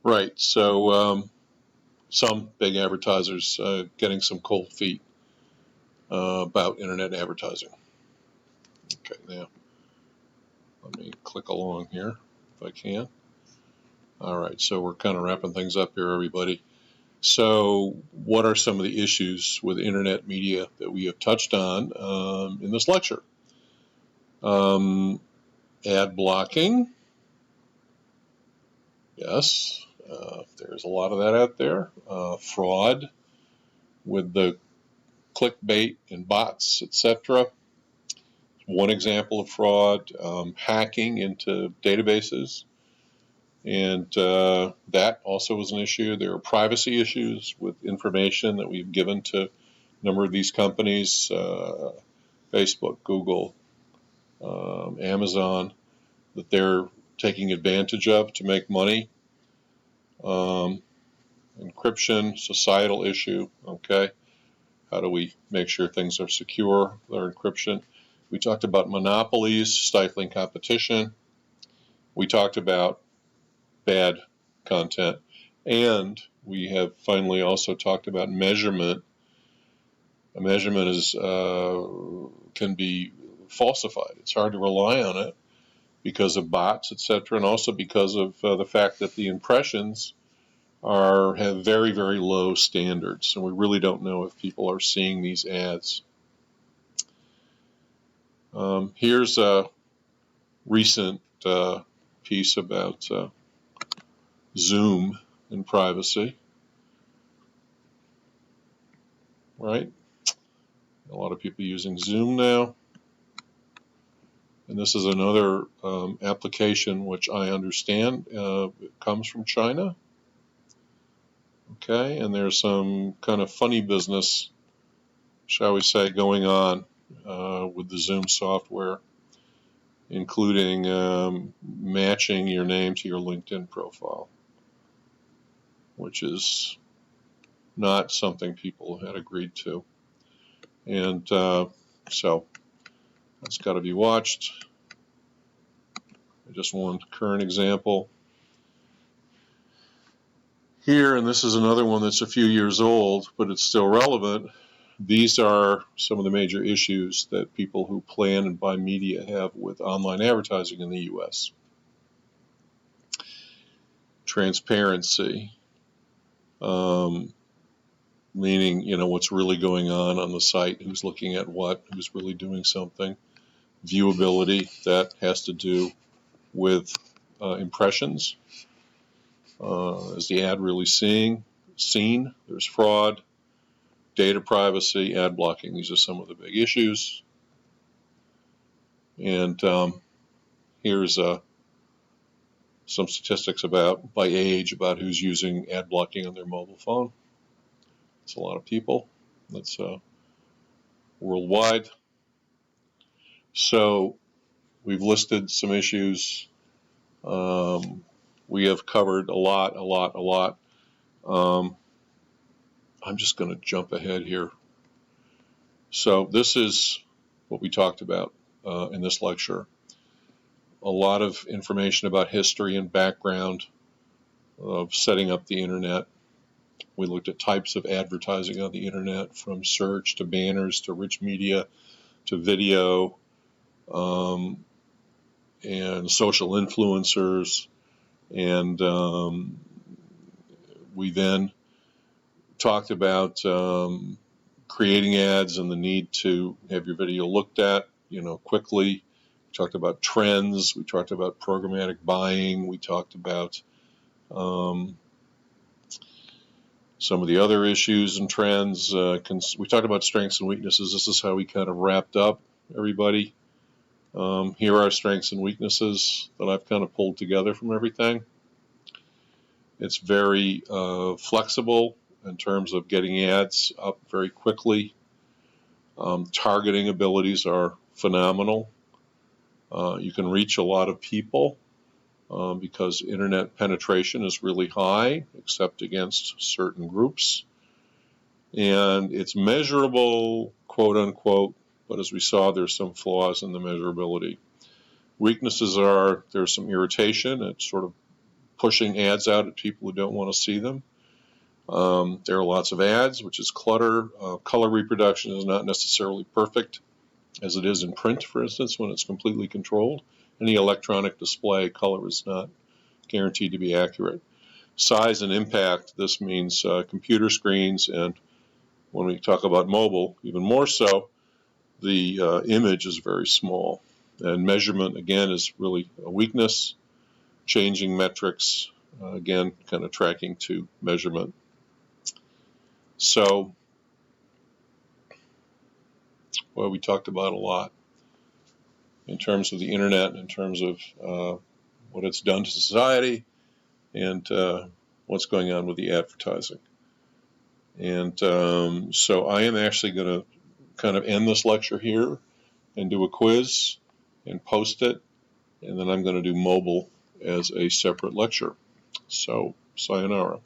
Right. So some big advertisers getting some cold feet about internet advertising. Okay, now let me click along here if I can. All right, so we're kind of wrapping things up here, everybody. So what are some of the issues with internet media that we have touched on in this lecture? Ad blocking. Yes, there's a lot of that out there. Fraud with the clickbait and bots, etc. One example of fraud. Hacking into databases, and that also is an issue. There are privacy issues with information that we've given to a number of these companies, Facebook, Google, Amazon, that they're taking advantage of to make money. Encryption, societal issue, okay? How do we make sure things are secure, their encryption? We talked about monopolies, stifling competition. We talked about bad content. And we have finally also talked about measurement. A measurement is can be falsified. It's hard to rely on it because of bots, etc., and also because of the fact that the impressions have very, very low standards, and we really don't know if people are seeing these ads. Here's a recent piece about Zoom and privacy. Right? A lot of people using Zoom now. And this is another application which I understand it comes from China. Okay, and there's some kind of funny business, shall we say, going on with the Zoom software, including matching your name to your LinkedIn profile, which is not something people had agreed to. And so that's got to be watched. Just one current example here, and this is another one that's a few years old, but it's still relevant. These are some of the major issues that people who plan and buy media have with online advertising in the U.S. Transparency, meaning, what's really going on the site, who's looking at what, who's really doing something. Viewability, that has to do with impressions. Is the ad really seen? There's fraud, data privacy, ad blocking. These are some of the big issues. And here's some statistics by age about who's using ad blocking on their mobile phone. It's a lot of people. That's worldwide. So we've listed some issues. We have covered a lot. I'm just going to jump ahead here. So this is what we talked about in this lecture. A lot of information about history and background of setting up the internet. We looked at types of advertising on the internet, from search to banners to rich media to video, and social influencers. And we then talked about creating ads and the need to have your video looked at, quickly. We talked about trends. We talked about programmatic buying. We talked about some of the other issues and trends. We talked about strengths and weaknesses. This is how we kind of wrapped up, everybody. Here are strengths and weaknesses that I've kind of pulled together from everything. It's very flexible in terms of getting ads up very quickly. Targeting abilities are phenomenal. You can reach a lot of people because internet penetration is really high, except against certain groups. And it's measurable, quote unquote, but as we saw, there's some flaws in the measurability. Weaknesses are there's some irritation. It sort of pushing ads out at people who don't want to see them. There are lots of ads, which is clutter. Color reproduction is not necessarily perfect, as it is in print, for instance, when it's completely controlled. Any electronic display, color is not guaranteed to be accurate. Size and impact, this means computer screens, and when we talk about mobile, even more so, the image is very small. And measurement, again, is really a weakness. Changing metrics, again, kind of tracking to measurement. So, well, we talked about a lot in terms of the internet, in terms of what it's done to society, and what's going on with the advertising. And so I am actually going to kind of end this lecture here and do a quiz and post it, and then I'm going to do mobile as a separate lecture. So, sayonara.